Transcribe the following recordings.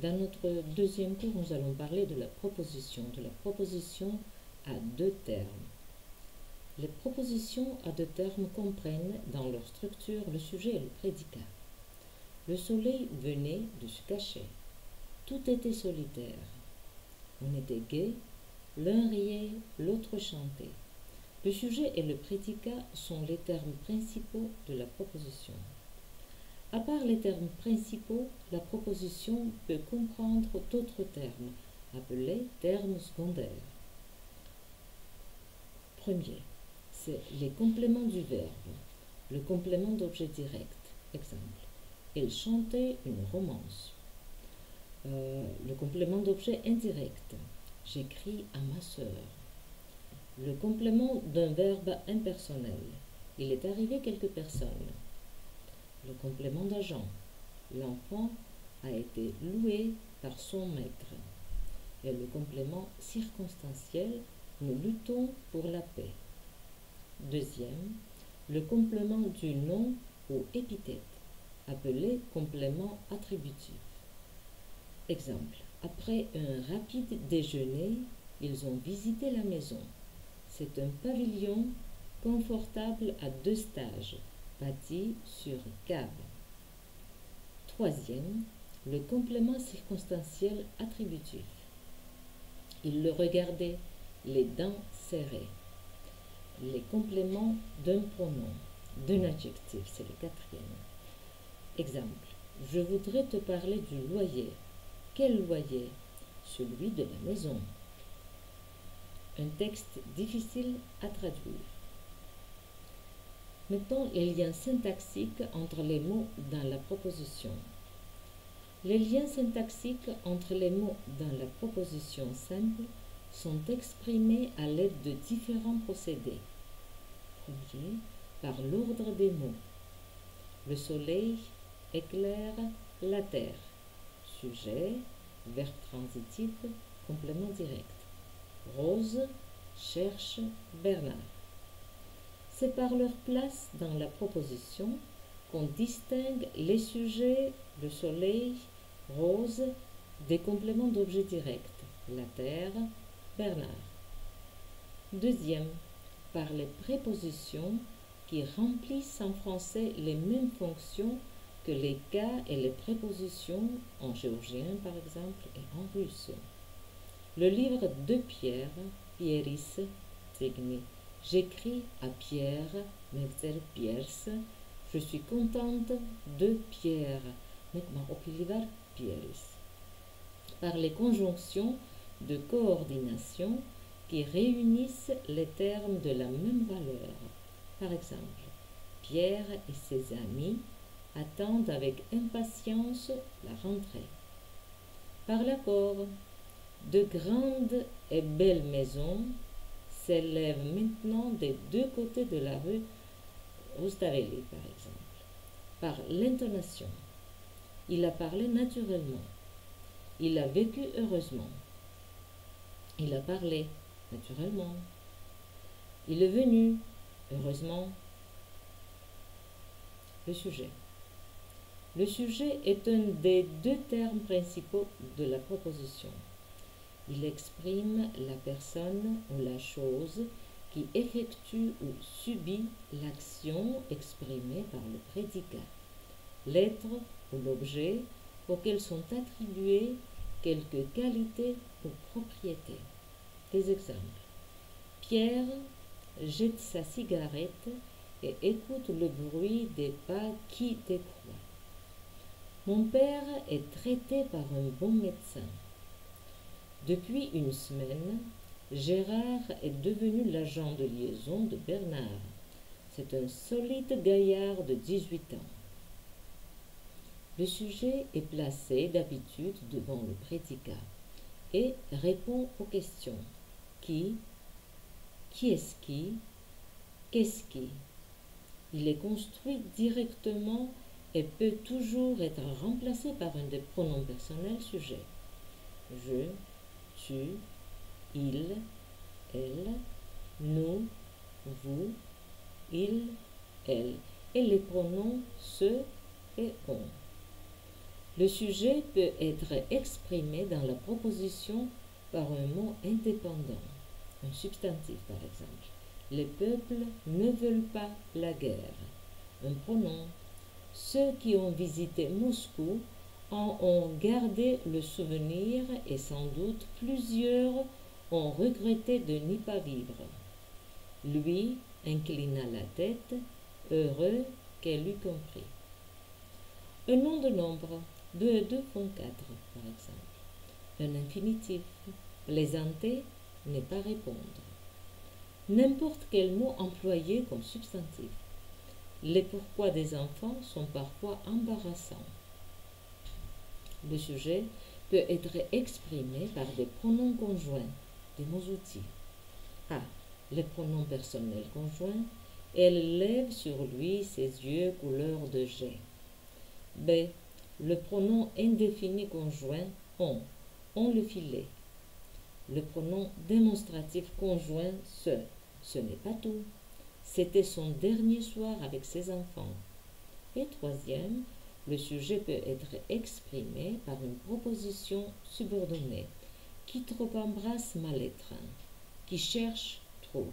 Dans notre deuxième cours, nous allons parler de la proposition à deux termes. Les propositions à deux termes comprennent dans leur structure le sujet et le prédicat. Le soleil venait de se cacher. Tout était solitaire. On était gai, l'un riait, l'autre chantait. Le sujet et le prédicat sont les termes principaux de la proposition. À part les termes principaux, la proposition peut comprendre d'autres termes, appelés termes secondaires. Premier, c'est les compléments du verbe. Le complément d'objet direct. Exemple, elle chantait une romance. Le complément d'objet indirect. J'écris à ma sœur. Le complément d'un verbe impersonnel. Il est arrivé quelques personnes. Le complément d'agent. L'enfant a été loué par son maître. Et le complément circonstanciel. Nous luttons pour la paix. Deuxième, le complément du nom ou épithète, appelé complément attributif. Exemple, après un rapide déjeuner, ils ont visité la maison. C'est un pavillon confortable à 2 stages, bâti sur cave. Troisième, le complément circonstanciel attributif. Il le regardait, les dents serrées. Les compléments d'un pronom, d'un adjectif, c'est le quatrième. Exemple, je voudrais te parler du loyer. Quel loyer? Celui de la maison. Un texte difficile à traduire. Maintenant, les liens syntaxiques entre les mots dans la proposition. Les liens syntaxiques entre les mots dans la proposition simple sont exprimés à l'aide de différents procédés. Premier, par l'ordre des mots. Le soleil éclaire la terre. Sujet, verbe transitif, complément direct. Rose cherche Bernard. C'est par leur place dans la proposition qu'on distingue les sujets, le soleil, Rose, des compléments d'objet direct, la terre, Bernard. Deuxième, par les prépositions qui remplissent en français les mêmes fonctions que les cas et les prépositions en géorgien par exemple et en russe. Le livre de Pierre, Pieris Tegni. J'écris à Pierre, Mevzer Piers. Je suis contente de Pierre, Mekma Opilivar Pieris. Par les conjonctions de coordination qui réunissent les termes de la même valeur. Par exemple, Pierre et ses amis attendent avec impatience la rentrée. Par l'accord, de grandes et belles maisons s'élèvent maintenant des deux côtés de la rue Rustaveli, par exemple. Par l'intonation, il a parlé naturellement. Il a vécu heureusement. Il a parlé naturellement. Il est venu heureusement. Le sujet. Le sujet est un des deux termes principaux de la proposition. Il exprime la personne ou la chose qui effectue ou subit l'action exprimée par le prédicat, l'être ou l'objet auquel sont attribuées quelques qualités ou propriétés. Des exemples. Pierre jette sa cigarette et écoute le bruit des pas qui décroît. Mon père est traité par un bon médecin. Depuis une semaine, Gérard est devenu l'agent de liaison de Bernard. C'est un solide gaillard de 18 ans. Le sujet est placé d'habitude devant le prédicat et répond aux questions. Qui est-ce qui? Qu'est-ce qui? Il est construit directement et peut toujours être remplacé par un des pronoms personnels sujets. Je, tu, il, elle, nous, vous, il, elle, et les pronoms ce et on. Le sujet peut être exprimé dans la proposition par un mot indépendant, un substantif par exemple. Les peuples ne veulent pas la guerre. Un pronom. Ceux qui ont visité Moscou en ont gardé le souvenir et sans doute plusieurs ont regretté de n'y pas vivre. Lui inclina la tête, heureux qu'elle eût compris. Un nom de nombre. 2 et 2 font 4, par exemple. Un infinitif. Plaisanter n'est pas répondre. N'importe quel mot employé comme substantif. Les pourquoi des enfants sont parfois embarrassants. Le sujet peut être exprimé par des pronoms conjoints, des mots-outils. A. Les pronoms personnels conjoints. Elle lève sur lui ses yeux couleur de jet. B. Le pronom indéfini conjoint on. On le filait. Le pronom démonstratif conjoint ce. Ce n'est pas tout. C'était son dernier soir avec ses enfants. Et troisième, le sujet peut être exprimé par une proposition subordonnée. Qui trop embrasse mal étreint. Qui cherche trouve.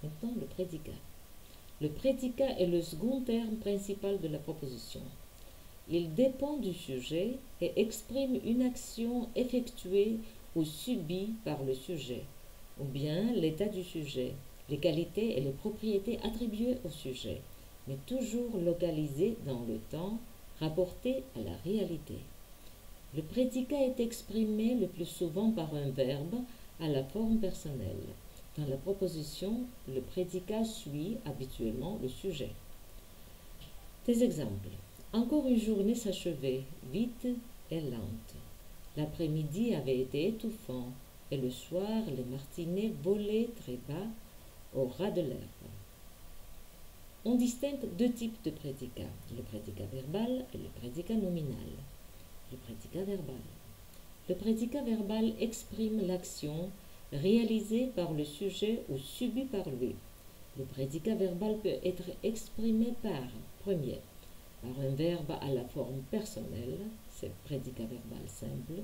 Maintenant le prédicat. Le prédicat est le second terme principal de la proposition. Il dépend du sujet et exprime une action effectuée ou subie par le sujet, ou bien l'état du sujet, les qualités et les propriétés attribuées au sujet, mais toujours localisées dans le temps, rapportées à la réalité. Le prédicat est exprimé le plus souvent par un verbe à la forme personnelle. Dans la proposition, le prédicat suit habituellement le sujet. Des exemples. Encore une journée s'achevait, vite et lente. L'après-midi avait été étouffant, et le soir, les martinets volaient très bas au ras de l'herbe. On distingue deux types de prédicats, le prédicat verbal et le prédicat nominal. Le prédicat verbal. Le prédicat verbal exprime l'action réalisée par le sujet ou subie par lui. Le prédicat verbal peut être exprimé par, premier, par un verbe à la forme personnelle, c'est prédicat verbal simple.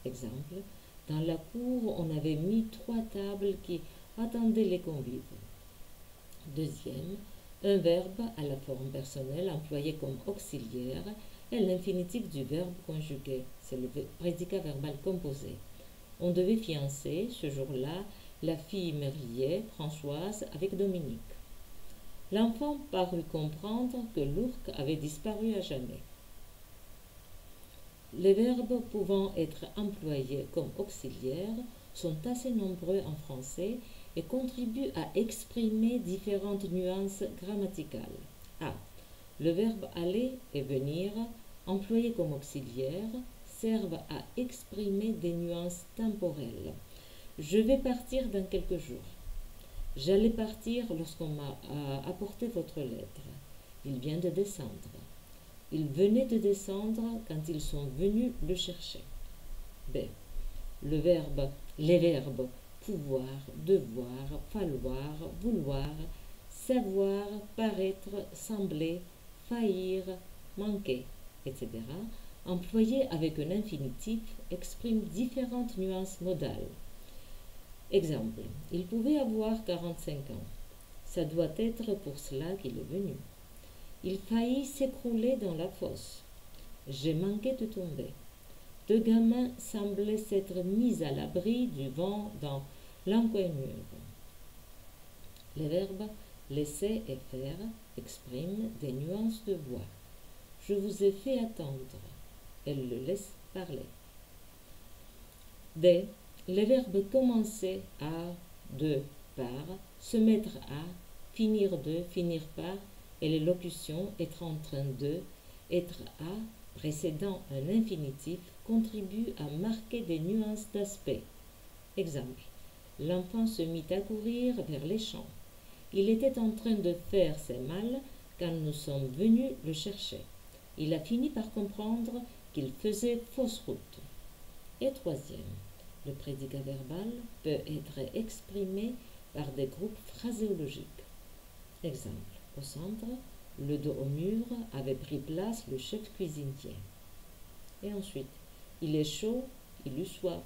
Exemple, dans la cour, on avait mis 3 tables qui attendaient les convives. Deuxième, un verbe à la forme personnelle employé comme auxiliaire est l'infinitif du verbe conjugué, c'est le prédicat verbal composé. On devait fiancer, ce jour-là, la fille mariée, Françoise, avec Dominique. L'enfant parut comprendre que l'ourque avait disparu à jamais. Les verbes pouvant être employés comme auxiliaires sont assez nombreux en français et contribuent à exprimer différentes nuances grammaticales. A. Le verbe aller et venir, employés comme auxiliaires, servent à exprimer des nuances temporelles. Je vais partir dans quelques jours. J'allais partir lorsqu'on m'a apporté votre lettre. Il vient de descendre. Il venait de descendre quand ils sont venus le chercher. B. Les verbes pouvoir, devoir, falloir, vouloir, savoir, paraître, sembler, faillir, manquer, etc., employés avec un infinitif, expriment différentes nuances modales. Exemple, il pouvait avoir 45 ans. Ça doit être pour cela qu'il est venu. Il faillit s'écrouler dans la fosse. J'ai manqué de tomber. 2 gamins semblaient s'être mis à l'abri du vent dans l'encoignure. Les verbes laisser et faire expriment des nuances de voix. Je vous ai fait attendre. Elle le laisse parler. D. Les verbes commencer à, de, par, se mettre à, finir de, finir par, et les locutions être en train de, être à, précédant un infinitif, contribuent à marquer des nuances d'aspect. Exemple, l'enfant se mit à courir vers les champs. Il était en train de faire ses malles quand nous sommes venus le chercher. Il a fini par comprendre qu'il faisait fausse route. Et troisième, le prédicat verbal peut être exprimé par des groupes phraséologiques. Exemple, au centre, le dos au mur, avait pris place le chef cuisinier. Et ensuite, il est chaud, il eut soif.